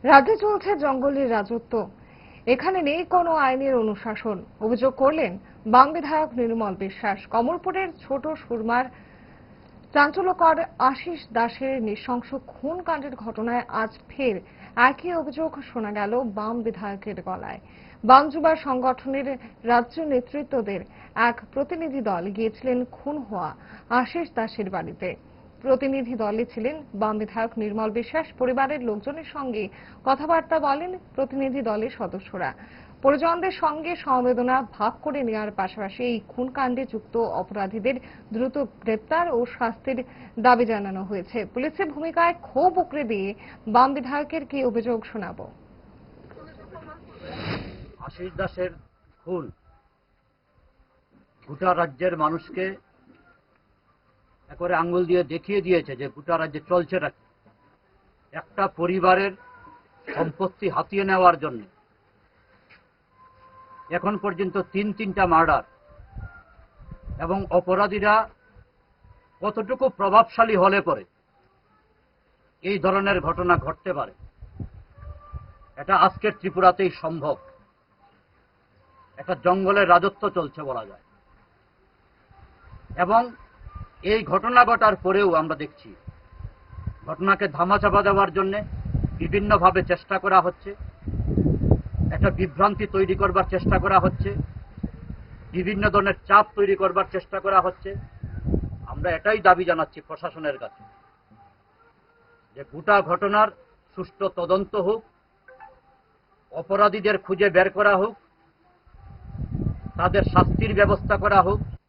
রাজ্যে চলছে জঙ্গলের রাজত্ব। এখানে নেই কোনো আইনের অনুশাসন, অভিযোগ করলেন বাম বিধায়ক নির্মল বিশ্বাস। কমলপুরের ছোট সুরমার চাঞ্চল্যকর আশিস দাসের নৃশংস খুন কাণ্ডের ঘটনায় আজ ফের একই অভিযোগ শোনা গেল বাম বিধায়কের গলায়। বাম যুবা সংগঠনের রাজ্য নেতৃত্বদের এক প্রতিনিধি দল গিয়েছিলেন খুন হওয়া আশিস দাসের বাড়িতে। প্রতিনিধি দলে ছিলেন বাম বিধায়ক নির্মল বিশ্বাস। পরিবারের লোকজনের সঙ্গে কথাবার্তা বলেন প্রতিনিধি দলের সদস্যরা। পরিজনদের সঙ্গে সমবেদনা ভাগ করে নেওয়ার পাশাপাশি এই খুনকাণ্ডে যুক্ত অপরাধীদের দ্রুত গ্রেপ্তার ও শাস্তির দাবি জানানো হয়েছে। পুলিশের ভূমিকায় ক্ষোভ উগরে দিয়ে বাম বিধায়কের কি অভিযোগ শোনাবো। আশিস দাসের খুন গোটা রাজ্যের মানুষকে একবারে আঙ্গুল দিয়ে দেখিয়ে দিয়েছে যে গোটা রাজ্যে চলছে একটা পরিবারের সম্পত্তি হাতিয়ে নেওয়ার জন্য এখন পর্যন্ত তিনটা মার্ডার, এবং অপরাধীরা কতটুকু প্রভাবশালী হলে পরে এই ধরনের ঘটনা ঘটতে পারে এটা আজকের ত্রিপুরাতেই সম্ভব। একটা জঙ্গলের রাজত্ব চলছে বলা যায়, এবং এই ঘটনা ঘটার পরেও আমরা দেখছি ঘটনাকে ধামাচাপা দেওয়ার জন্য বিভিন্নভাবে চেষ্টা করা হচ্ছে, একটা বিভ্রান্তি তৈরি করবার চেষ্টা করা হচ্ছে, বিভিন্ন ধরনের চাপ তৈরি করবার চেষ্টা করা হচ্ছে। আমরা এটাই দাবি জানাচ্ছি প্রশাসনের কাছে যে গোটা ঘটনার সুষ্ঠু তদন্ত হোক, অপরাধীদের খুঁজে বের করা হোক, তাদের শাস্তির ব্যবস্থা করা হোক।